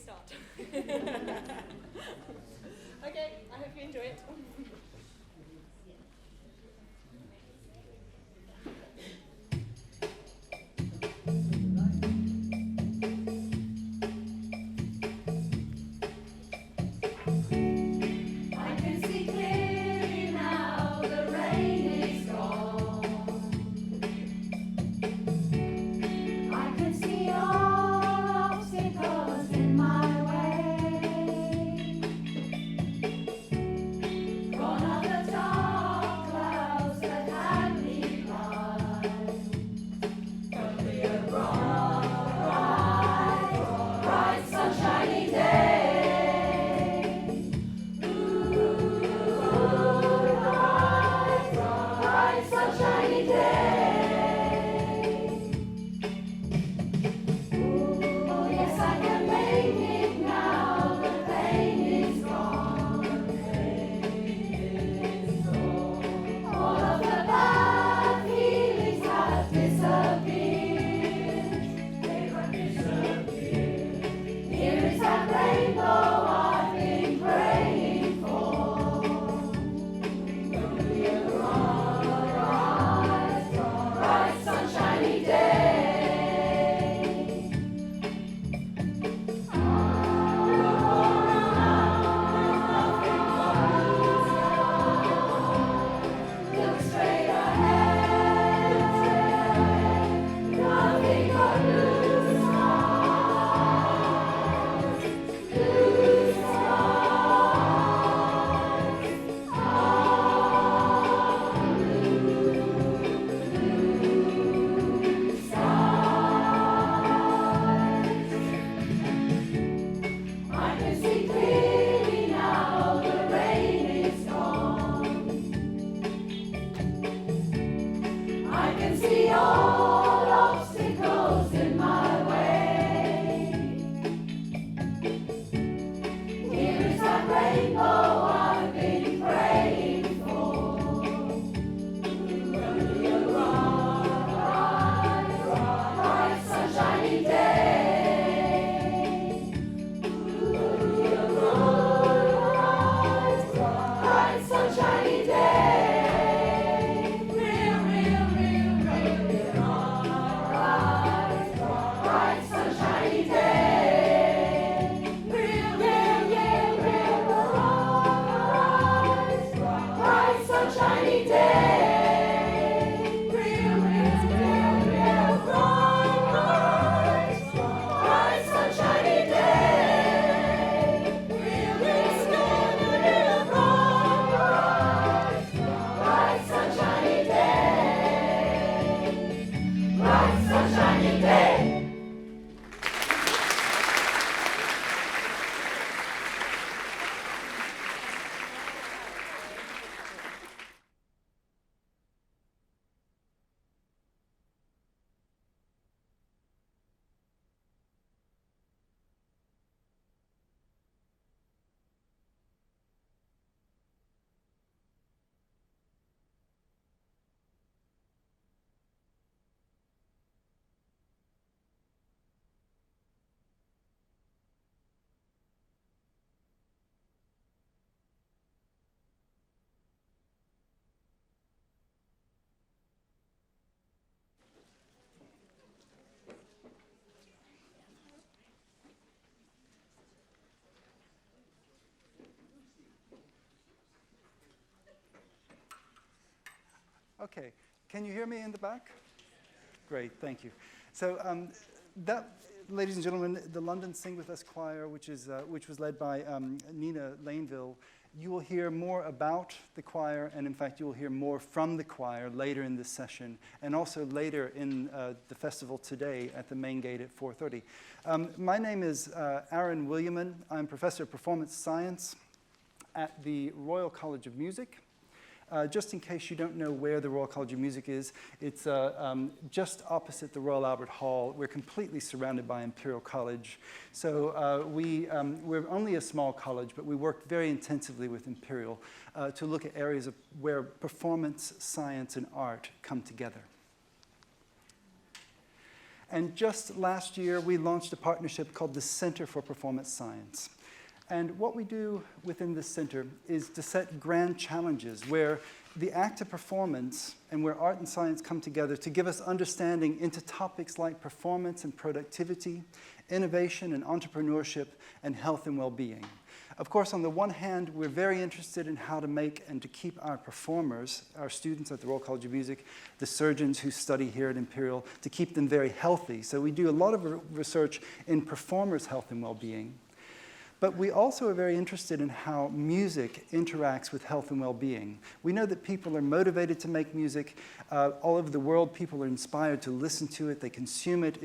start. Okay, I hope you enjoy it. Okay, can you hear me in the back? Great, thank you. So that, ladies and gentlemen, the London Sing With Us Choir, which was led by Nina Lainville. You will hear more about the choir, and in fact, you will hear more from the choir later in this session, and also later in the festival today at the main gate at 4:30. My name is Aaron Williamon. I'm Professor of Performance Science at the Royal College of Music. Just in case you don't know where the Royal College of Music is, it's just opposite the Royal Albert Hall. We're completely surrounded by Imperial College. So we're only a small college, but we work very intensively with Imperial to look at areas where performance, science, and art come together. And just last year, we launched a partnership called the Center for Performance Science. And what we do within this center is to set grand challenges where the act of performance and where art and science come together to give us understanding into topics like performance and productivity, innovation and entrepreneurship, and health and well-being. Of course, on the one hand, we're very interested in how to make and to keep our performers, our students at the Royal College of Music, the surgeons who study here at Imperial, to keep them very healthy. So we do a lot of research in performers' health and well-being. But we also are very interested in how music interacts with health and well-being. We know that people are motivated to make music. All over the world, people are inspired to listen to it. They consume it.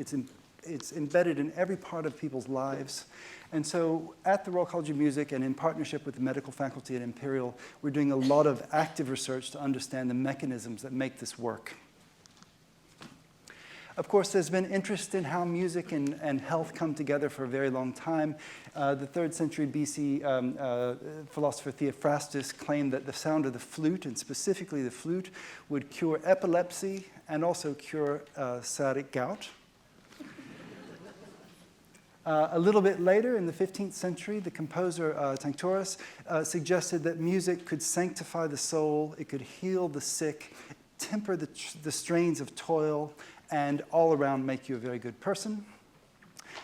It's embedded in every part of people's lives. And so at the Royal College of Music and in partnership with the medical faculty at Imperial, we're doing a lot of active research to understand the mechanisms that make this work. Of course, there's been interest in how music and health come together for a very long time. The 3rd century BC philosopher Theophrastus claimed that the sound of the flute, and specifically the flute, would cure epilepsy and also cure sciatic gout. A little bit later, in the 15th century, the composer Tenovus suggested that music could sanctify the soul, it could heal the sick, temper the strains of toil, and all around make you a very good person.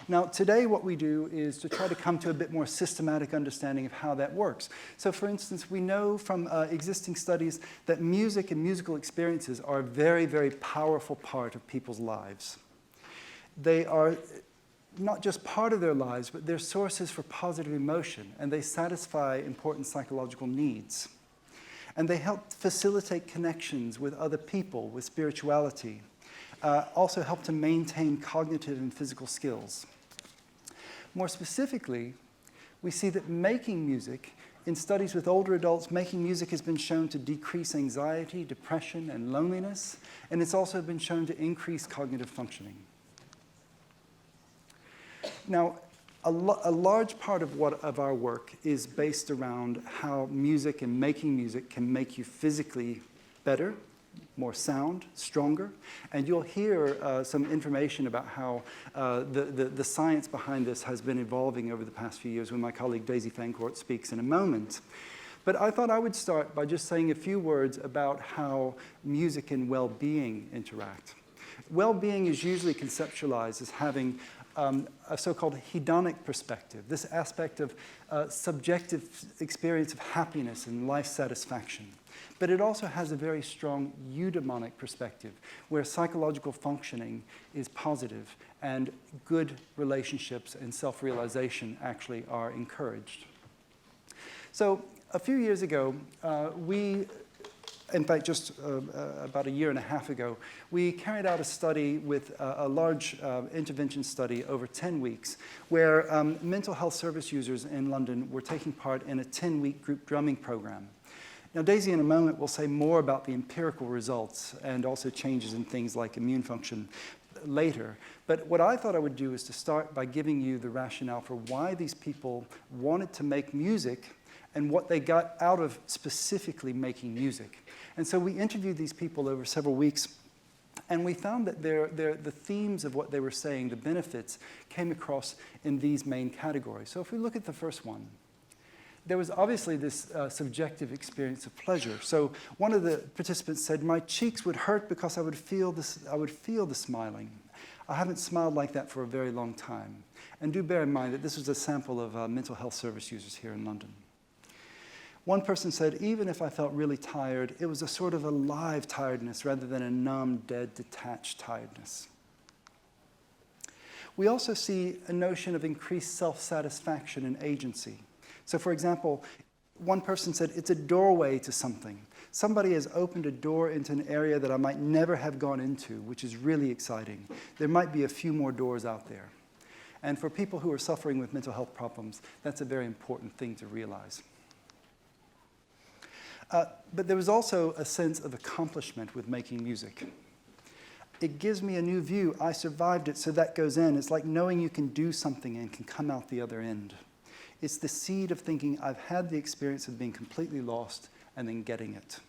Now, today what we do is to try to come to a bit more systematic understanding of how that works. So, for instance, we know from existing studies that music and musical experiences are a very, very powerful part of people's lives. They are not just part of their lives, but they're sources for positive emotion, and they satisfy important psychological needs. And they help facilitate connections with other people, with spirituality. Also help to maintain cognitive and physical skills. More specifically, we see that making music, in studies with older adults, making music has been shown to decrease anxiety, depression, and loneliness, and it's also been shown to increase cognitive functioning. Now, a large part of our work is based around how music and making music can make you physically better, more sound, stronger, and you'll hear some information about how the science behind this has been evolving over the past few years when my colleague Daisy Fancourt speaks in a moment. But I thought I would start by just saying a few words about how music and well-being interact. Well-being is usually conceptualized as having a so-called hedonic perspective, this aspect of subjective experience of happiness and life satisfaction. But it also has a very strong eudaimonic perspective, where psychological functioning is positive and good relationships and self-realization actually are encouraged. So a few years ago, in fact, just about a year and a half ago, we carried out a study with a large intervention study over 10 weeks, where mental health service users in London were taking part in a 10-week group drumming program. Now, Daisy, in a moment, will say more about the empirical results and also changes in things like immune function later. But what I thought I would do is to start by giving you the rationale for why these people wanted to make music and what they got out of specifically making music. And so we interviewed these people over several weeks, and we found that the themes of what they were saying, the benefits, came across in these main categories. So if we look at the first one, there was obviously this subjective experience of pleasure. So one of the participants said, "My cheeks would hurt because I would feel the smiling. I haven't smiled like that for a very long time." And do bear in mind that this was a sample of mental health service users here in London. One person said, "Even if I felt really tired, it was a sort of alive tiredness rather than a numb, dead, detached tiredness." We also see a notion of increased self-satisfaction and agency. So for example, one person said, "It's a doorway to something. Somebody has opened a door into an area that I might never have gone into, which is really exciting. There might be a few more doors out there." And for people who are suffering with mental health problems, that's a very important thing to realize. But there was also a sense of accomplishment with making music. It gives me a new view. I survived it, so that goes in. It's like knowing you can do something and can come out the other end. It's the seed of thinking, I've had the experience of being completely lost and then getting it.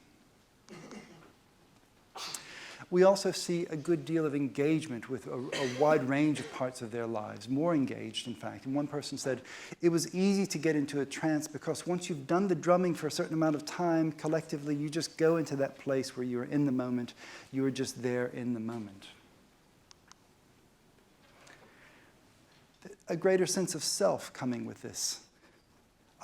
We also see a good deal of engagement with a wide range of parts of their lives, more engaged, in fact. And one person said, it was easy to get into a trance because once you've done the drumming for a certain amount of time, collectively, you just go into that place where you're in the moment. You are just there in the moment. A greater sense of self coming with this.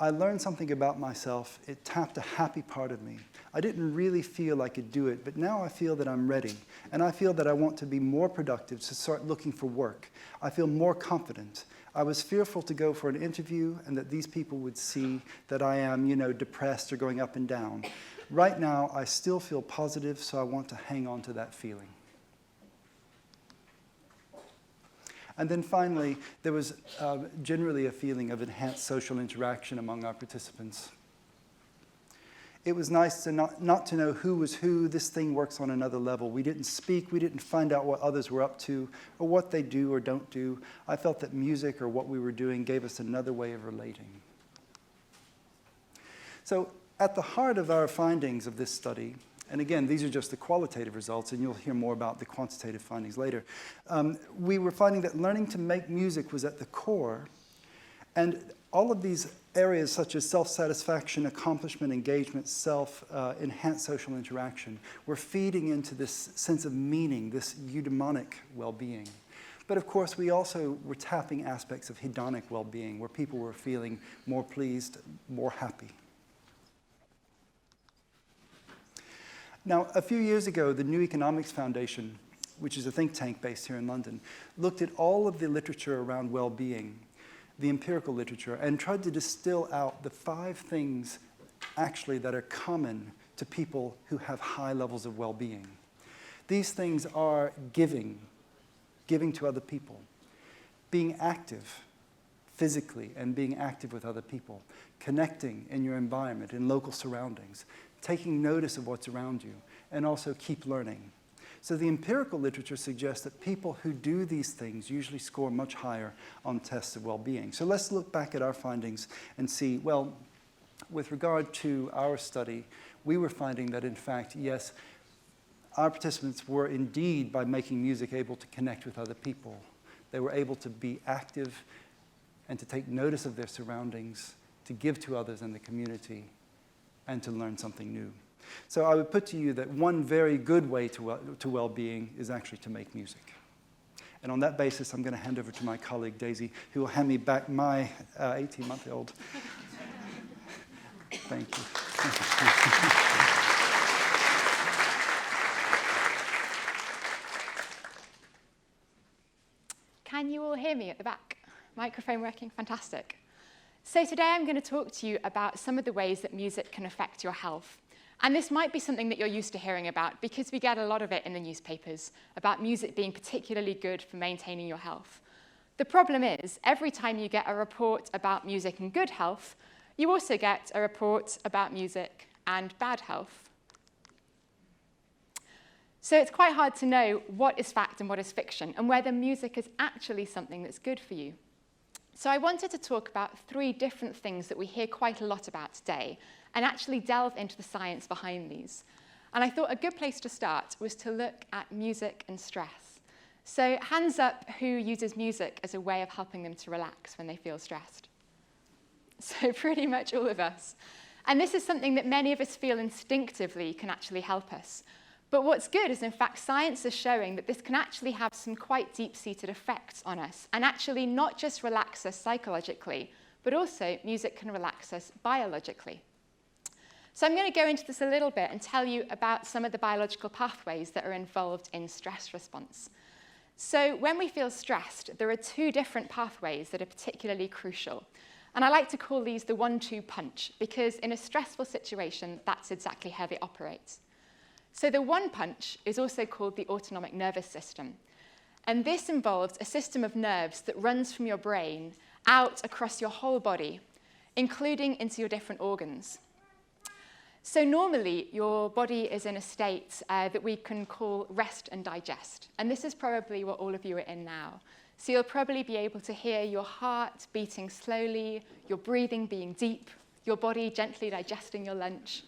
I learned something about myself. It tapped a happy part of me. I didn't really feel I could do it, but now I feel that I'm ready. And I feel that I want to be more productive, to start looking for work. I feel more confident. I was fearful to go for an interview and that these people would see that I am, depressed or going up and down. Right now, I still feel positive, so I want to hang on to that feeling. And then finally, there was generally a feeling of enhanced social interaction among our participants. It was nice to not to know who was who. This thing works on another level. We didn't speak. We didn't find out what others were up to or what they do or don't do. I felt that music or what we were doing gave us another way of relating. So at the heart of our findings of this study, and again, these are just the qualitative results, and you'll hear more about the quantitative findings later. We were finding that learning to make music was at the core, and all of these areas such as self-satisfaction, accomplishment, engagement, enhanced social interaction were feeding into this sense of meaning, this eudaimonic well-being. But of course, we also were tapping aspects of hedonic well-being, where people were feeling more pleased, more happy. Now, a few years ago, the New Economics Foundation, which is a think tank based here in London, looked at all of the literature around well-being, the empirical literature, and tried to distill out the 5 things actually that are common to people who have high levels of well-being. These things are giving to other people, being active physically and being active with other people, connecting in your environment, in local surroundings, taking notice of what's around you, and also keep learning. So the empirical literature suggests that people who do these things usually score much higher on tests of well-being. So let's look back at our findings and see, well, with regard to our study, we were finding that, in fact, yes, our participants were indeed, by making music, able to connect with other people. They were able to be active and to take notice of their surroundings, to give to others in the community, and to learn something new. So I would put to you that one very good way to well-being is actually to make music. And on that basis, I'm going to hand over to my colleague, Daisy, who will hand me back my 18-month-old. Thank you. Can you all hear me at the back? Microphone working? Fantastic. So today I'm going to talk to you about some of the ways that music can affect your health. And this might be something that you're used to hearing about because we get a lot of it in the newspapers about music being particularly good for maintaining your health. The problem is, every time you get a report about music and good health, you also get a report about music and bad health. So it's quite hard to know what is fact and what is fiction, and whether music is actually something that's good for you. So I wanted to talk about 3 different things that we hear quite a lot about today, and actually delve into the science behind these. And I thought a good place to start was to look at music and stress. So hands up who uses music as a way of helping them to relax when they feel stressed. So pretty much all of us. And this is something that many of us feel instinctively can actually help us. But what's good is, in fact, science is showing that this can actually have some quite deep-seated effects on us, and actually not just relax us psychologically, but also music can relax us biologically. So I'm going to go into this a little bit and tell you about some of the biological pathways that are involved in stress response. So when we feel stressed, there are 2 different pathways that are particularly crucial. And I like to call these the 1-2 punch, because in a stressful situation, that's exactly how they operate. So the 1 punch is also called the autonomic nervous system. And this involves a system of nerves that runs from your brain out across your whole body, including into your different organs. So normally, your body is in a state that we can call rest and digest. And this is probably what all of you are in now. So you'll probably be able to hear your heart beating slowly, your breathing being deep, your body gently digesting your lunch.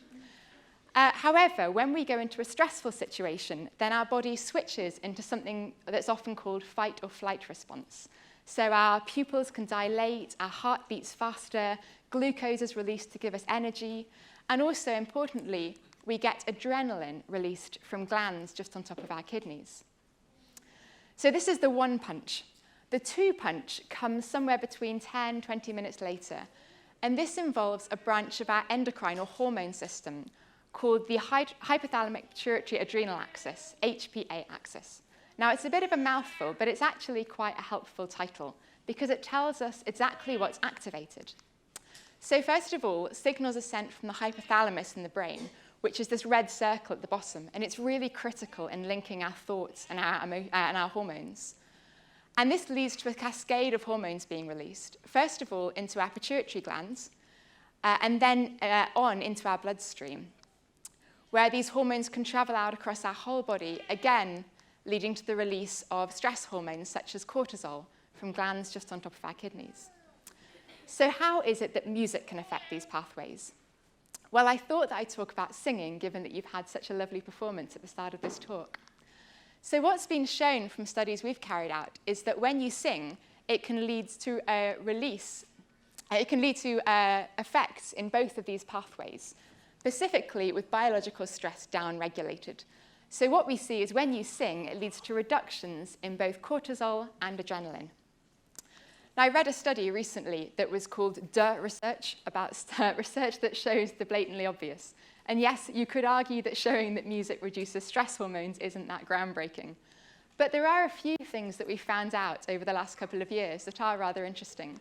However, when we go into a stressful situation, then our body switches into something that's often called fight or flight response. So our pupils can dilate, our heart beats faster, glucose is released to give us energy, and also, importantly, we get adrenaline released from glands just on top of our kidneys. So this is the one punch. The two punch comes somewhere between 10, 20 minutes later, and this involves a branch of our endocrine or hormone system called the hypothalamic pituitary adrenal axis, HPA axis. Now, it's a bit of a mouthful, but it's actually quite a helpful title because it tells us exactly what's activated. So first of all, signals are sent from the hypothalamus in the brain, which is this red circle at the bottom, and it's really critical in linking our thoughts and our hormones. And this leads to a cascade of hormones being released, first of all into our pituitary glands, and then on into our bloodstream, where these hormones can travel out across our whole body, again, leading to the release of stress hormones such as cortisol from glands just on top of our kidneys. So how is it that music can affect these pathways? Well, I thought that I'd talk about singing, given that you've had such a lovely performance at the start of this talk. So what's been shown from studies we've carried out is that when you sing, it can lead to a release. It can lead to effects in both of these pathways, specifically with biological stress down-regulated. So what we see is when you sing, it leads to reductions in both cortisol and adrenaline. Now, I read a study recently that was called DUH research, about research that shows the blatantly obvious. And yes, you could argue that showing that music reduces stress hormones isn't that groundbreaking. But there are a few things that we found out over the last couple of years that are rather interesting.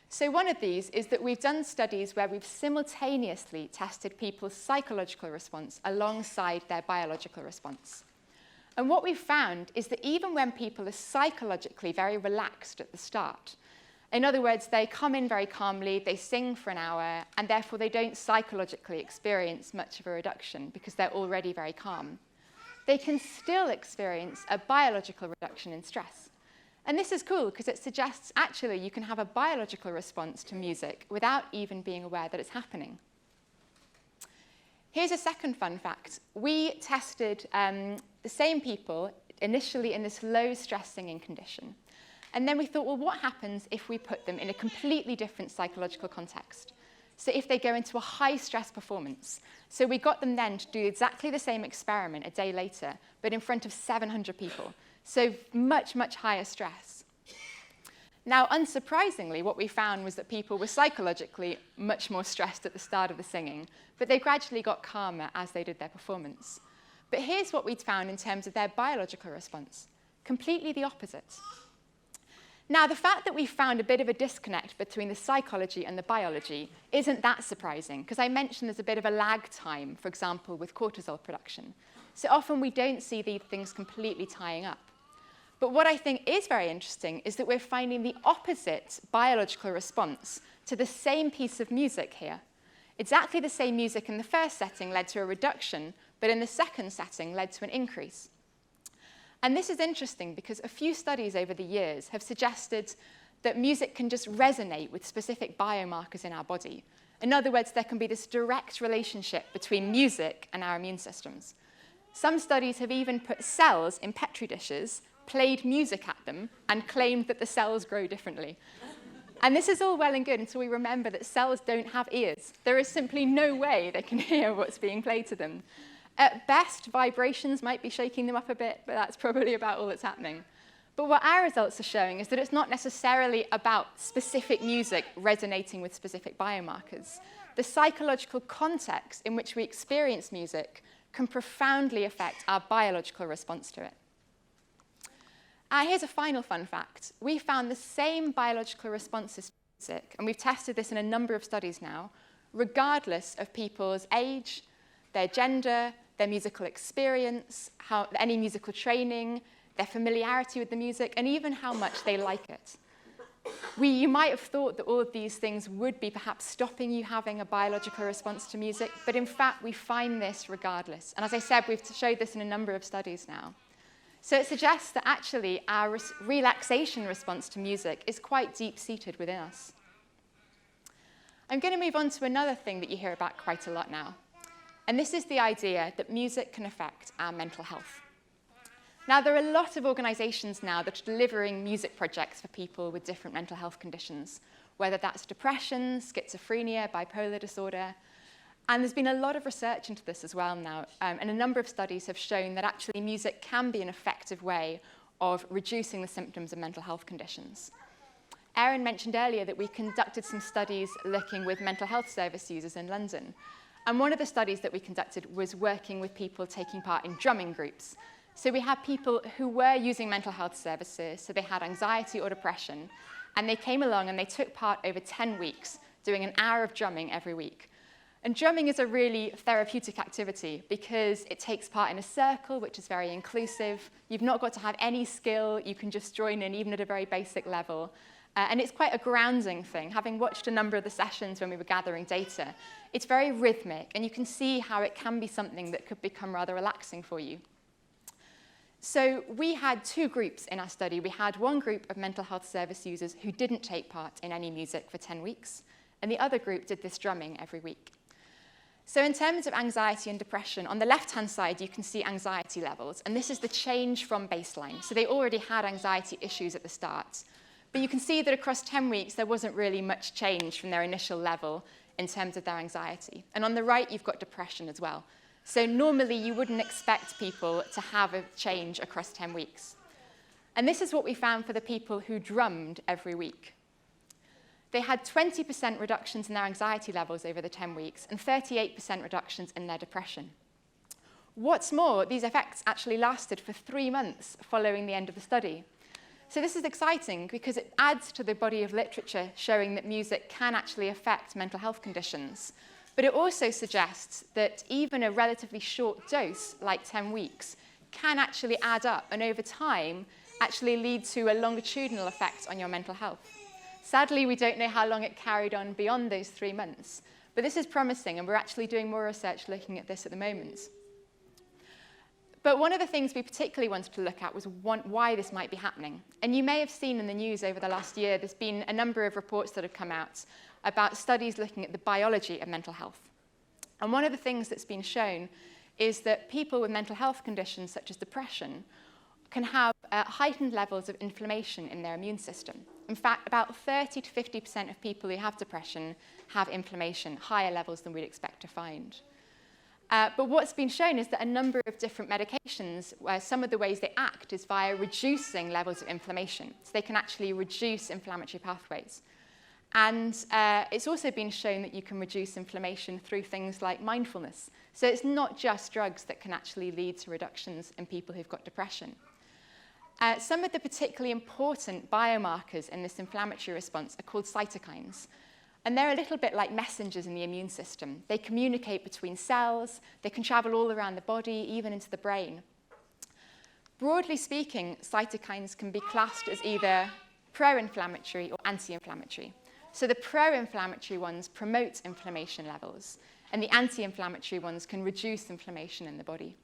So one of these is that we've done studies where we've simultaneously tested people's psychological response alongside their biological response. And what we've found is that even when people are psychologically very relaxed at the start, in other words, they come in very calmly, they sing for an hour, and therefore they don't psychologically experience much of a reduction because they're already very calm, they can still experience a biological reduction in stress. And this is cool because it suggests actually you can have a biological response to music without even being aware that it's happening. Here's a second fun fact. We tested the same people initially in this low stress singing condition. And then we thought, well, what happens if we put them in a completely different psychological context? So if they go into a high stress performance. So we got them then to do exactly the same experiment a day later, but in front of 700 people. So much, much higher stress. Now, unsurprisingly, what we found was that people were psychologically much more stressed at the start of the singing, but they gradually got calmer as they did their performance. But here's what we'd found in terms of their biological response. Completely the opposite. Now, the fact that we found a bit of a disconnect between the psychology and the biology isn't that surprising, because I mentioned there's a bit of a lag time, for example, with cortisol production. So often we don't see these things completely tying up. But what I think is very interesting is that we're finding the opposite biological response to the same piece of music here. Exactly the same music in the first setting led to a reduction, but in the second setting led to an increase. And this is interesting because a few studies over the years have suggested that music can just resonate with specific biomarkers in our body. In other words, there can be this direct relationship between music and our immune systems. Some studies have even put cells in Petri dishes, played music at them, and claimed that the cells grow differently. And this is all well and good until we remember that cells don't have ears. There is simply no way they can hear what's being played to them. At best, vibrations might be shaking them up a bit, but that's probably about all that's happening. But what our results are showing is that it's not necessarily about specific music resonating with specific biomarkers. The psychological context in which we experience music can profoundly affect our biological response to it. Here's a final fun fact. We found the same biological responses to music, and we've tested this in a number of studies now, regardless of people's age, their gender, their musical experience, any musical training, their familiarity with the music, and even how much they like it. You might have thought that all of these things would be perhaps stopping you having a biological response to music, but in fact, we find this regardless. And as I said, we've showed this in a number of studies now. So it suggests that actually our relaxation response to music is quite deep-seated within us. I'm going to move on to another thing that you hear about quite a lot now. And this is the idea that music can affect our mental health. Now, there are a lot of organizations now that are delivering music projects for people with different mental health conditions, whether that's depression, schizophrenia, bipolar disorder. And there's been a lot of research into this as well now, and a number of studies have shown that actually music can be an effective way of reducing the symptoms of mental health conditions. Erin mentioned earlier that we conducted some studies looking with mental health service users in London. And one of the studies that we conducted was working with people taking part in drumming groups. So we had people who were using mental health services, so they had anxiety or depression, and they came along and they took part over 10 weeks, doing an hour of drumming every week. And drumming is a really therapeutic activity because it takes part in a circle, which is very inclusive. You've not got to have any skill. You can just join in, even at a very basic level. And it's quite a grounding thing. Having watched a number of the sessions when we were gathering data, it's very rhythmic, and you can see how it can be something that could become rather relaxing for you. So we had two groups in our study. We had one group of mental health service users who didn't take part in any music for 10 weeks, and the other group did this drumming every week. So in terms of anxiety and depression, on the left-hand side, you can see anxiety levels, and this is the change from baseline. So they already had anxiety issues at the start. But you can see that across 10 weeks, there wasn't really much change from their initial level in terms of their anxiety. And on the right, you've got depression as well. So normally, you wouldn't expect people to have a change across 10 weeks. And this is what we found for the people who drummed every week. They had 20% reductions in their anxiety levels over the 10 weeks and 38% reductions in their depression. What's more, these effects actually lasted for 3 months following the end of the study. So this is exciting because it adds to the body of literature showing that music can actually affect mental health conditions. But it also suggests that even a relatively short dose, like 10 weeks, can actually add up and over time actually lead to a longitudinal effect on your mental health. Sadly, we don't know how long it carried on beyond those 3 months, but this is promising, and we're actually doing more research looking at this at the moment. But one of the things we particularly wanted to look at was why this might be happening. And you may have seen in the news over the last year, there's been a number of reports that have come out about studies looking at the biology of mental health. And one of the things that's been shown is that people with mental health conditions such as depression can have heightened levels of inflammation in their immune system. In fact, about 30 to 50% of people who have depression have inflammation, higher levels than we'd expect to find. But what's been shown is that a number of different medications, where some of the ways they act is via reducing levels of inflammation. So they can actually reduce inflammatory pathways. And it's also been shown that you can reduce inflammation through things like mindfulness. So it's not just drugs that can actually lead to reductions in people who've got depression. Some of the particularly important biomarkers in this inflammatory response are called cytokines. And they're a little bit like messengers in the immune system. They communicate between cells. They can travel all around the body, even into the brain. Broadly speaking, cytokines can be classed as either pro-inflammatory or anti-inflammatory. So the pro-inflammatory ones promote inflammation levels, and the anti-inflammatory ones can reduce inflammation in the body.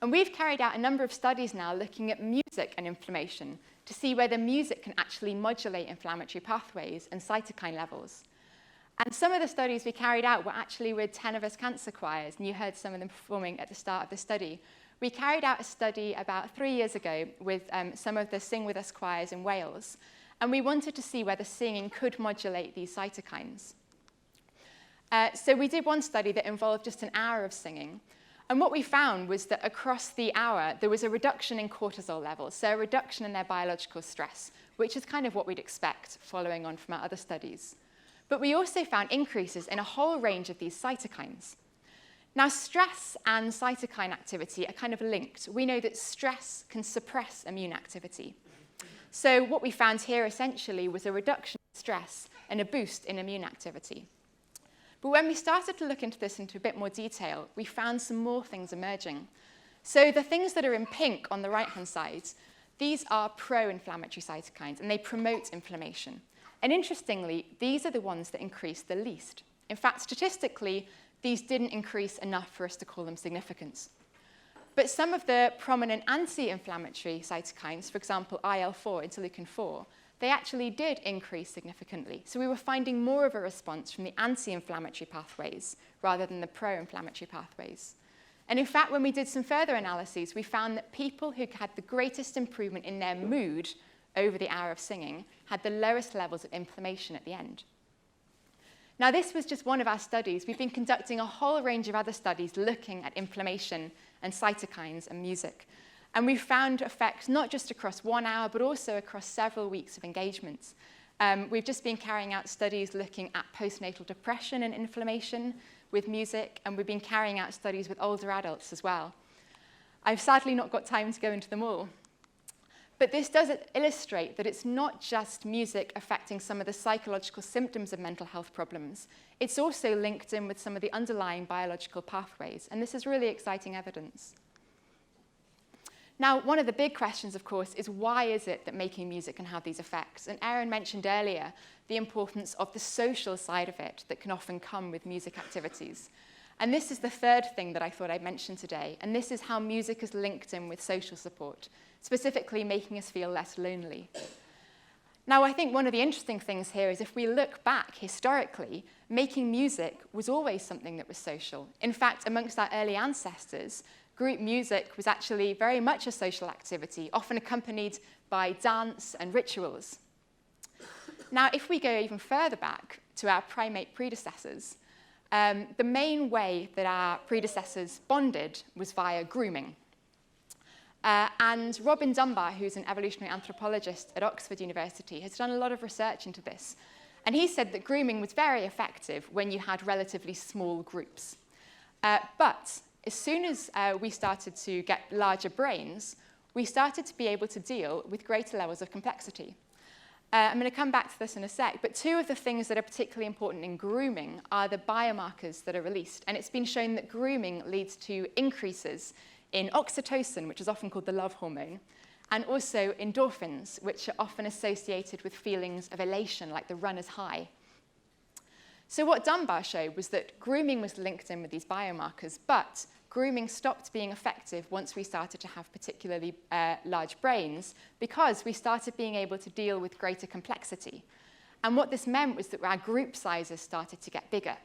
And we've carried out a number of studies now looking at music and inflammation to see whether music can actually modulate inflammatory pathways and cytokine levels. And some of the studies we carried out were actually with Tenovus Cancer Choirs, and you heard some of them performing at the start of the study. We carried out a study about 3 years ago with some of the Sing With Us choirs in Wales, and we wanted to see whether singing could modulate these cytokines. So we did one study that involved just an hour of singing. And what we found was that across the hour, there was a reduction in cortisol levels, so a reduction in their biological stress, which is kind of what we'd expect following on from our other studies. But we also found increases in a whole range of these cytokines. Now, stress and cytokine activity are kind of linked. We know that stress can suppress immune activity. So what we found here essentially was a reduction in stress and a boost in immune activity. But when we started to look into this into a bit more detail, we found some more things emerging. So the things that are in pink on the right-hand side, these are pro-inflammatory cytokines, and they promote inflammation. And interestingly, these are the ones that increase the least. In fact, statistically, these didn't increase enough for us to call them significant. But some of the prominent anti-inflammatory cytokines, for example, IL-4, interleukin-4, they actually did increase significantly. So we were finding more of a response from the anti-inflammatory pathways rather than the pro-inflammatory pathways. And in fact, when we did some further analyses, we found that people who had the greatest improvement in their mood over the hour of singing had the lowest levels of inflammation at the end. Now, this was just one of our studies. We've been conducting a whole range of other studies looking at inflammation and cytokines and music. And we found effects not just across 1 hour, but also across several weeks of engagements. We've just been carrying out studies looking at postnatal depression and inflammation with music, and we've been carrying out studies with older adults as well. I've sadly not got time to go into them all. But this does illustrate that it's not just music affecting some of the psychological symptoms of mental health problems. It's also linked in with some of the underlying biological pathways, and this is really exciting evidence. Now, one of the big questions, of course, is why is it that making music can have these effects? And Erin mentioned earlier the importance of the social side of it that can often come with music activities. And this is the third thing that I thought I'd mention today, and this is how music is linked in with social support, specifically making us feel less lonely. Now, I think one of the interesting things here is if we look back historically, making music was always something that was social. In fact, amongst our early ancestors, group music was actually very much a social activity, often accompanied by dance and rituals. Now, if we go even further back to our primate predecessors, the main way that our predecessors bonded was via grooming. And Robin Dunbar, who's an evolutionary anthropologist at Oxford University, has done a lot of research into this. And he said that grooming was very effective when you had relatively small groups. But as soon as we started to get larger brains, we started to be able to deal with greater levels of complexity. I'm going to come back to this in a sec, but two of the things that are particularly important in grooming are the biomarkers that are released. And it's been shown that grooming leads to increases in oxytocin, which is often called the love hormone, and also endorphins, which are often associated with feelings of elation, like the runner's high. So what Dunbar showed was that grooming was linked in with these biomarkers, but grooming stopped being effective once we started to have particularly large brains because we started being able to deal with greater complexity. And what this meant was that our group sizes started to get bigger.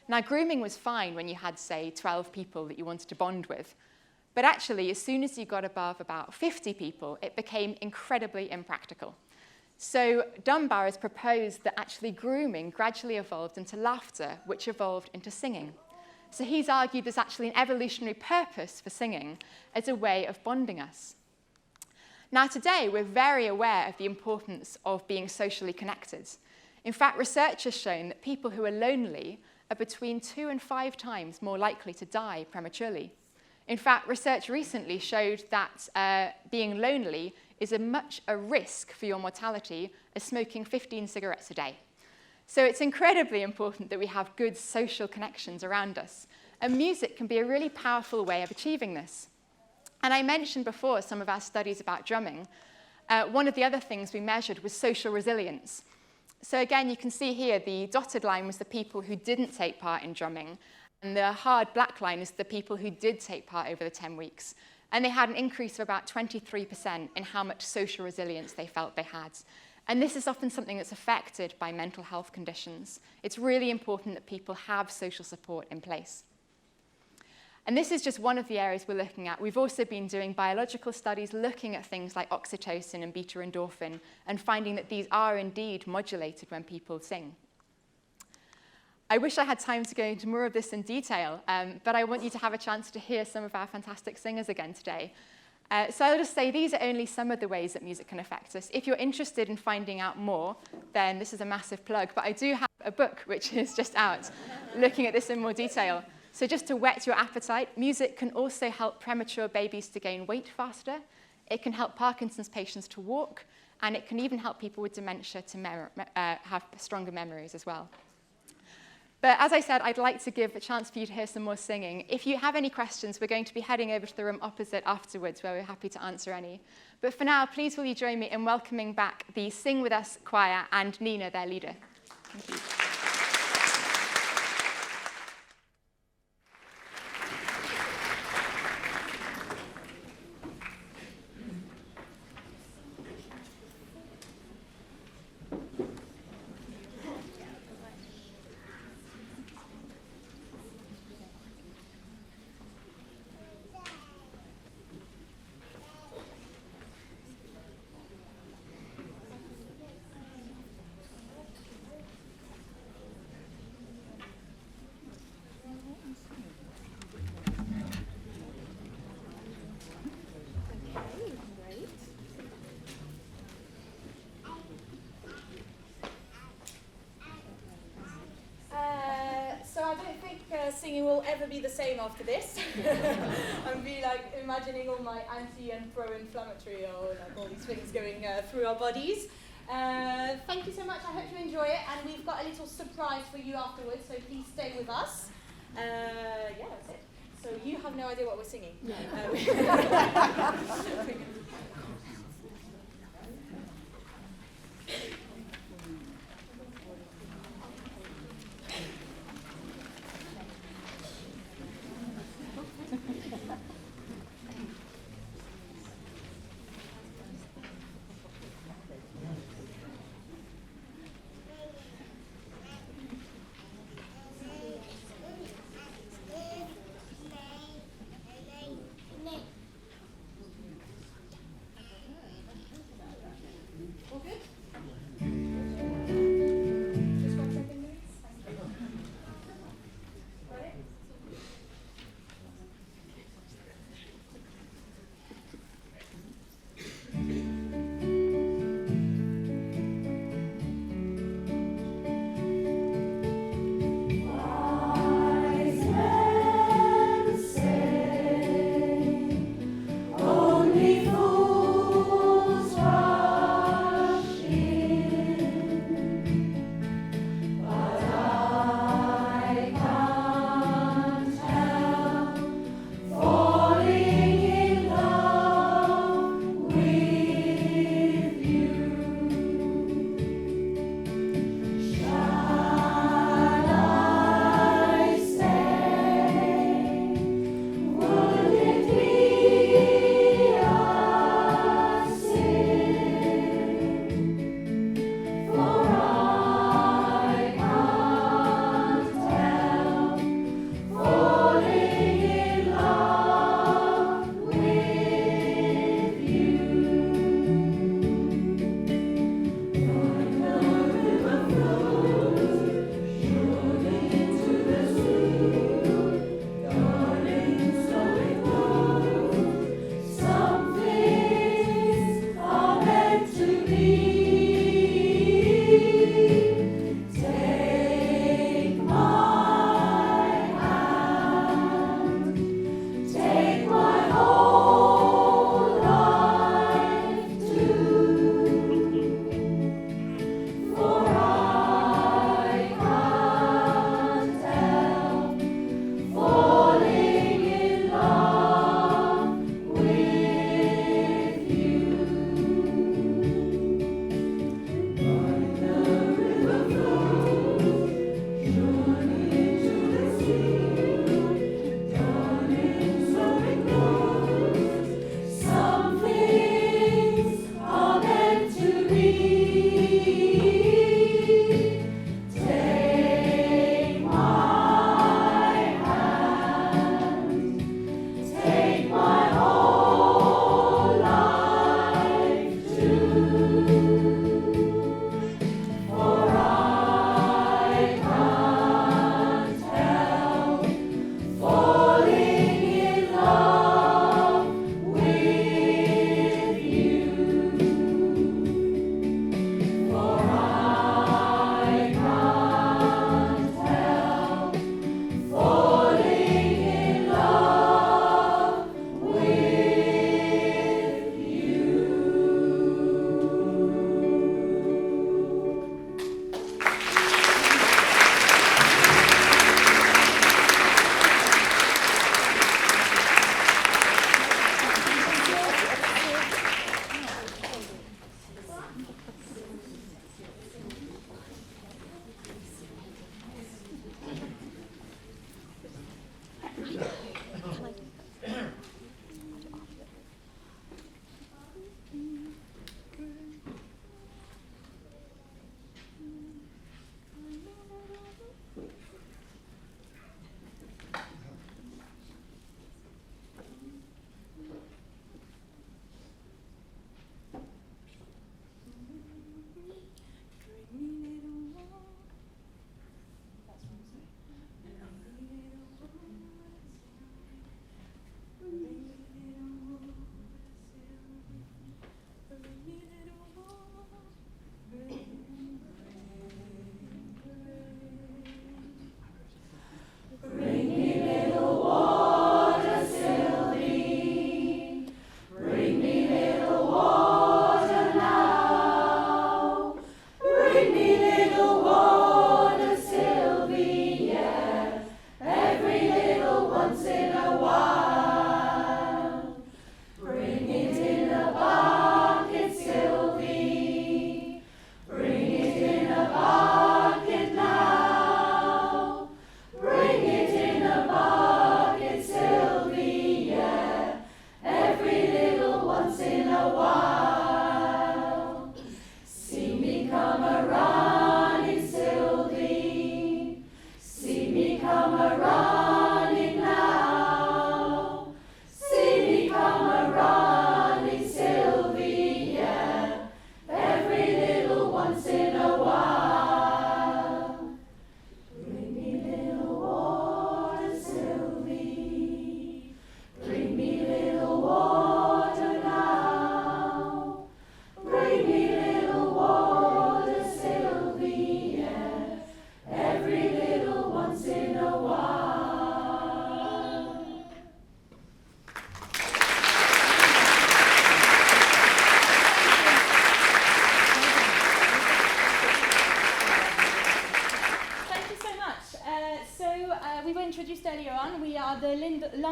Now, grooming was fine when you had, say, 12 people that you wanted to bond with. But actually, as soon as you got above about 50 people, it became incredibly impractical. So Dunbar has proposed that actually grooming gradually evolved into laughter, which evolved into singing. So he's argued there's actually an evolutionary purpose for singing as a way of bonding us. Now today, we're very aware of the importance of being socially connected. In fact, research has shown that people who are lonely are between 2 and 5 times more likely to die prematurely. In fact, research recently showed that being lonely is as much a risk for your mortality as smoking 15 cigarettes a day. So it's incredibly important that we have good social connections around us. And music can be a really powerful way of achieving this. And I mentioned before some of our studies about drumming. One of the other things we measured was social resilience. So again, you can see here the dotted line was the people who didn't take part in drumming. And the hard black line is the people who did take part over the 10 weeks. And they had an increase of about 23% in how much social resilience they felt they had. And this is often something that's affected by mental health conditions. It's really important that people have social support in place. And this is just one of the areas we're looking at. We've also been doing biological studies looking at things like oxytocin and beta endorphin and finding that these are indeed modulated when people sing. I wish I had time to go into more of this in detail, but I want you to have a chance to hear some of our fantastic singers again today. So I'll just say these are only some of the ways that music can affect us. If you're interested in finding out more, then this is a massive plug. But I do have a book which is just out, looking at this in more detail. So just to whet your appetite, music can also help premature babies to gain weight faster. It can help Parkinson's patients to walk, and it can even help people with dementia to have stronger memories as well. But as I said, I'd like to give a chance for you to hear some more singing. If you have any questions, we're going to be heading over to the room opposite afterwards, where we're happy to answer any. But for now, please will you join me in welcoming back the Sing With Us choir and Nina, their leader. Thank you. singing will ever be the same after this. And be like imagining all my anti and pro-inflammatory or like all these things going through our bodies. Thank you so much. I hope you enjoy it. And we've got a little surprise for you afterwards, so please stay with us. Yeah, that's it. So you have no idea what we're singing. No.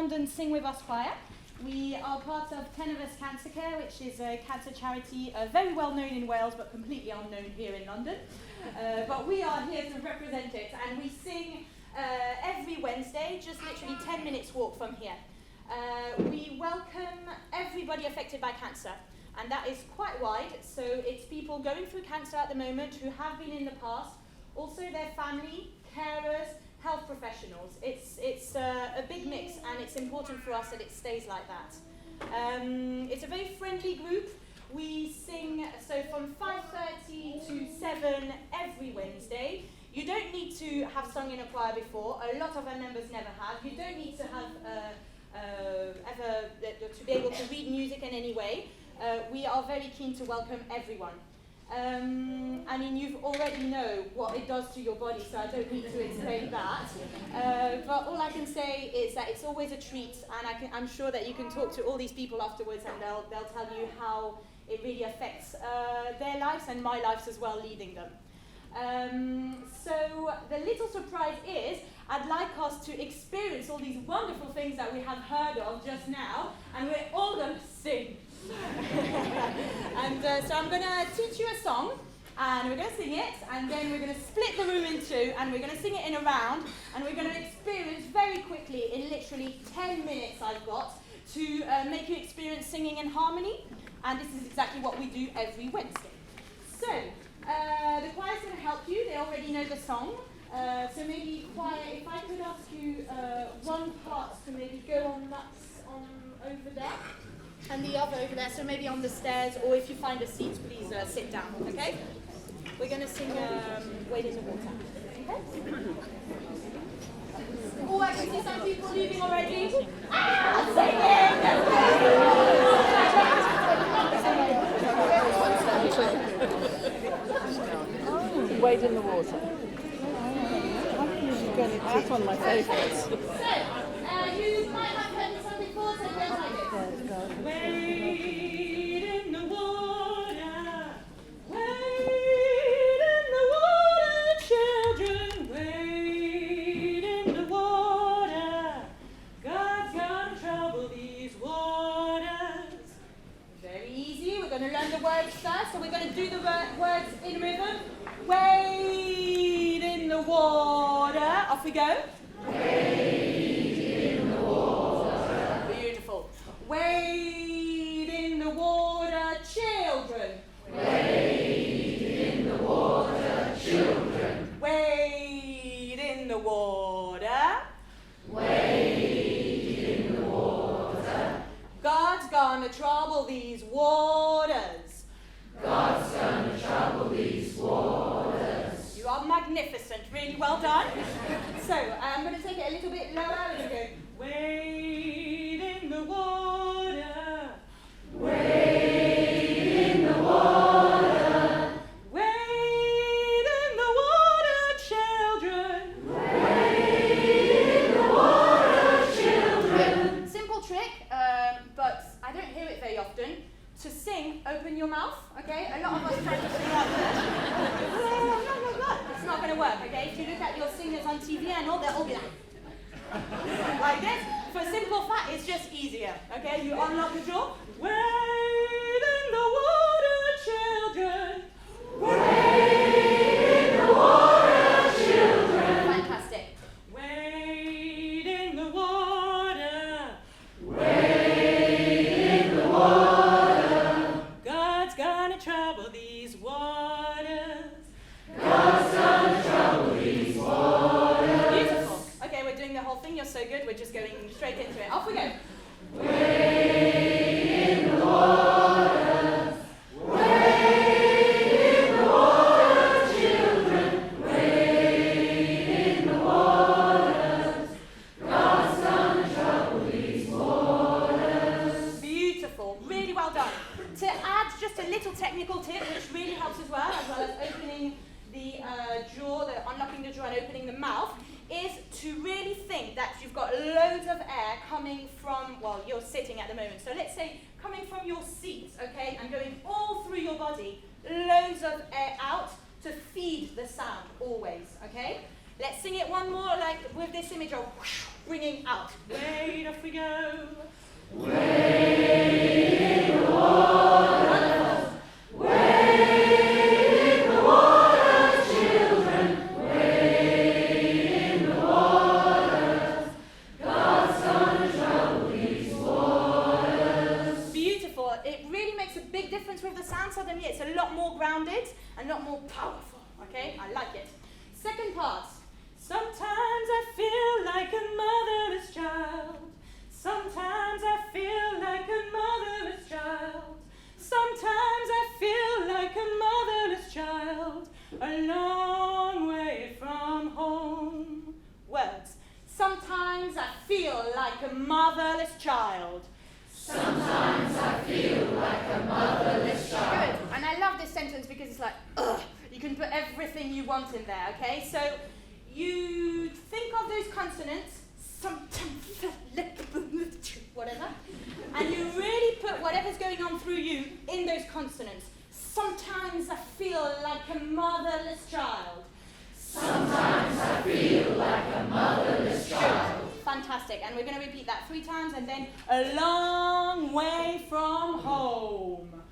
London Sing With Us choir. We are part of Tenovus Cancer Care, which is a cancer charity very well known in Wales but completely unknown here in London. But we are here to represent it, and we sing every Wednesday, just literally 10 minutes walk from here. We welcome everybody affected by cancer, and that is quite wide. So it's people going through cancer at the moment who have been in the past, also their family, carers, health professionals. It's a big mix, and it's important for us that it stays like that. It's a very friendly group. We sing from 5:30 to 7 every Wednesday. You don't need to have sung in a choir before. A lot of our members never have. You don't need to have to be able to read music in any way. We are very keen to welcome everyone. I mean, you already know what it does to your body, so I don't need to explain that. But all I can say is that it's always a treat, and I'm sure that you can talk to all these people afterwards, and they'll tell you how it really affects their lives and my lives as well, leading them. So the little surprise is, I'd like us to experience all these wonderful things that we have heard of just now, and we're all going to sing. And so I'm going to teach you a song, and we're going to sing it, and then we're going to split the room in two, and we're going to sing it in a round, and we're going to experience very quickly, in literally 10 minutes I've got, to make you experience singing in harmony, and this is exactly what we do every Wednesday. So, the choir's going to help you. They already know the song. So maybe choir, if I could ask you one part to maybe go on over there, and the other over there, so maybe on the stairs, or if you find a seat, please sit down, okay? We're going to sing Wade in the Water, okay? Oh, I can see some people leaving already. Wade in the Water. That's one of my favourites. So, you might have heard this one before, so go like this. Wade in the water, wade in the water, children, wade in the water. God's gonna trouble these waters. Very easy. We're going to learn the words first, so we're going to do the words in rhythm. Wade in the water. Off we go. Wade in the water. Beautiful. Wade in the water, children. Wade in the water, children. Wade in the water. Wade in the water. God's gonna trouble these waters. God's gonna trouble these waters. You are magnificent, really well done. So, I'm going to take it a little bit lower. We're going to go, wade in the water. Wade in the water. Wade in the water, children. Wade in the water, children. Simple trick, but I don't hear it very often. To sing, open your mouth, okay? A lot of us try to sing out there. It's not going to work, okay? If you look at your singers on TV and all, they'll all be like this. For simple fact, it's just easier, okay? You unlock the door. Wade in the water, children. Wade in the water, children. Fantastic. Wade in the water. Wade in the water. God's gonna trouble these waters. God's gonna trouble these waters. Beautiful. Okay, we're doing the whole thing. You're so good. We're just going straight into it. Off we go. Wade in the waters. Wade in the water, children. Wade in the waters. God's gonna trouble these waters. Beautiful. Really well done. To add just a little technical tip, which really helps as well as opening the jaw, unlocking the jaw and opening the mouth, is to really think that you've got loads of air coming from, well, you're sitting at the moment. So let's say coming from your seat, okay, and going all through your body, loads of air out to feed the sound always, okay? Let's sing it one more, like with this image of whoosh, bringing out. Wade, off we go. Wade in the water. Wade in the water, children. Wade in the water. God's gonna trouble these waters. Beautiful. It really makes a big difference with the sound. Suddenly it's a lot more grounded and a lot more powerful. Okay, I like it. Second part. Sometimes I feel like a motherless child. Sometimes I feel like a motherless child. Sometimes I feel like a motherless child, a long way from home. Words. Sometimes I feel like a motherless child. Sometimes I feel like a motherless child. Good. And I love this sentence because it's like, ugh. You can put everything you want in there, okay? So you think of those consonants, sometimes whatever, and you really put whatever's going on through you in those consonants. Sometimes I feel like a motherless child. Sometimes I feel like a motherless child. Fantastic. And we're going to repeat that 3 times, and then a long way from home.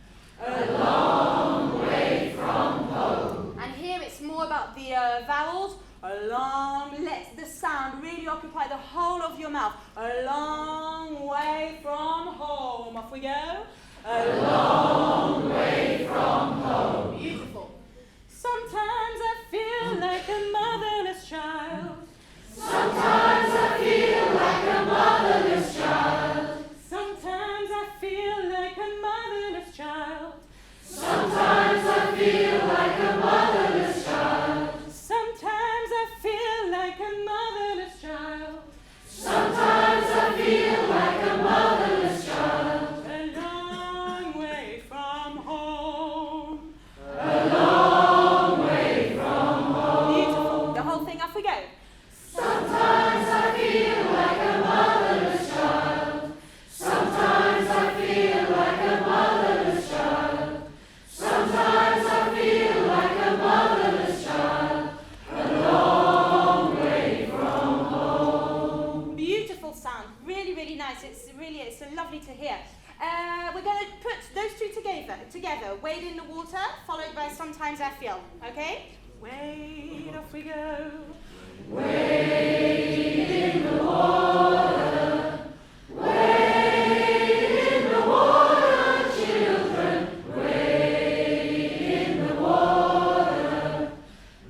A long way from home. And here it's more about the vowels. A long, let the sound really occupy the whole of your mouth. A long way from home. Off we go. A long way from home. Beautiful. Sometimes I feel like a motherless child. Sometimes I feel like a motherless child. Sometimes I feel like a motherless child. Sometimes I feel like a motherless child. Sometimes I feel like a motherless child. Sometimes I feel like a motherless child. A long way from home. A long way from home. Beautiful. The whole thing, off we go. Sometimes I feel like a motherless child. Sometimes I feel like a motherless child. Sometimes I feel like a motherless child. A long way from home. Beautiful sound. Really, really nice. It's lovely to hear. We're going to put those two together. Wade in the water, followed by sometimes I feel. Okay? Wade, off we go. Wade in the water. Wade in the water, children. Wade in the water.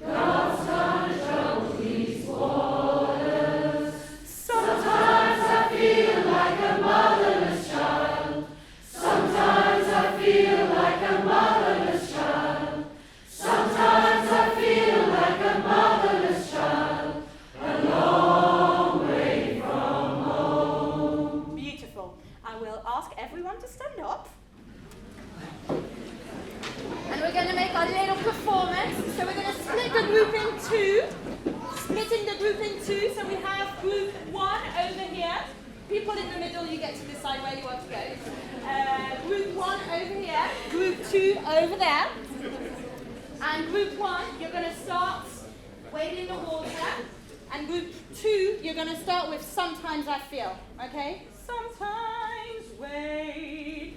God's gonna trouble these waters. Sometimes I feel like a motherless child. Sometimes I feel like a motherless child. Sometimes I feel like a motherless child. A long way from home. Beautiful. I will ask everyone to stand up. And we're going to make our little performance. So we're going to split the group in two. Splitting the group in two. So we have group 1 over here. People in the middle, you get to decide where you want to go. Group 1 over here. Group 2 over there. And group 1, you're going to start wading the water. And group 2, you're going to start with sometimes I feel. Okay? Sometimes wade.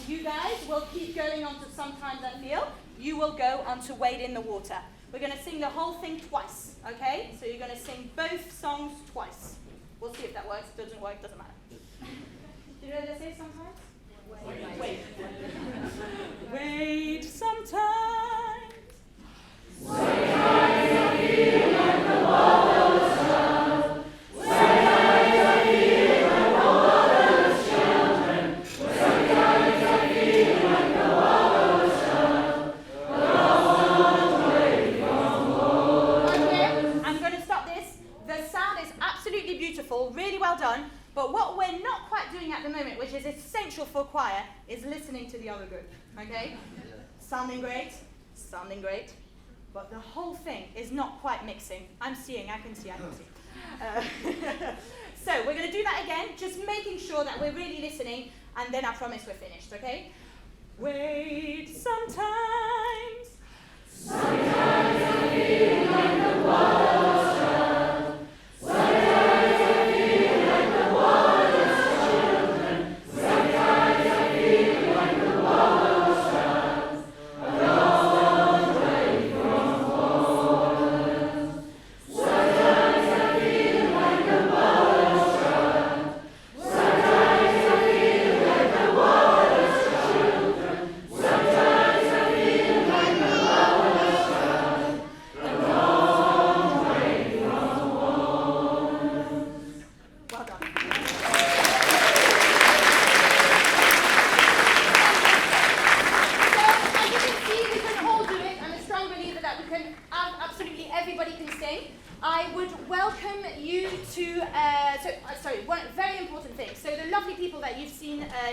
You guys will keep going on to sometimes I feel. You will go on to wade in the water. We're going to sing the whole thing twice. Okay? So you're going to sing both songs twice. We'll see if that works. Doesn't work, doesn't matter. Did you ever say sometimes? Wait. Wait sometimes. Sometimes I feel like a motherless child. Sometimes I feel like a motherless children. Sometimes I feel like a motherless child. A long way from home. Okay, I'm going to stop this. The sound is absolutely beautiful, really well done. But what we're not quite doing at the moment, which is essential for choir, is listening to the other group. Okay? Sounding great, but the whole thing is not quite mixing. I can see. So we're going to do that again, just making sure that we're really listening, and then I promise we're finished, okay? Wait sometimes. Sometimes I feel like a motherless child. Sometimes I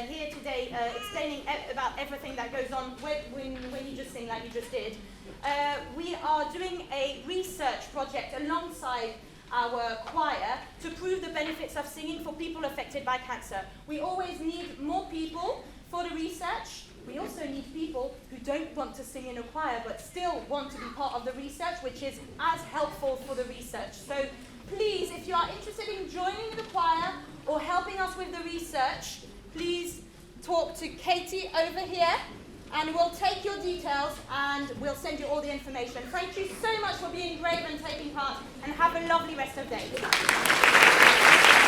here today explaining about everything that goes on when you just sing like you just did. We are doing a research project alongside our choir to prove the benefits of singing for people affected by cancer. We always need more people for the research. We also need people who don't want to sing in a choir but still want to be part of the research, which is as helpful for the research. So please, if you are interested in joining the choir or helping us with the research, please talk to Katie over here, and we'll take your details and we'll send you all the information. Thank you so much for being brave and taking part, and have a lovely rest of the day.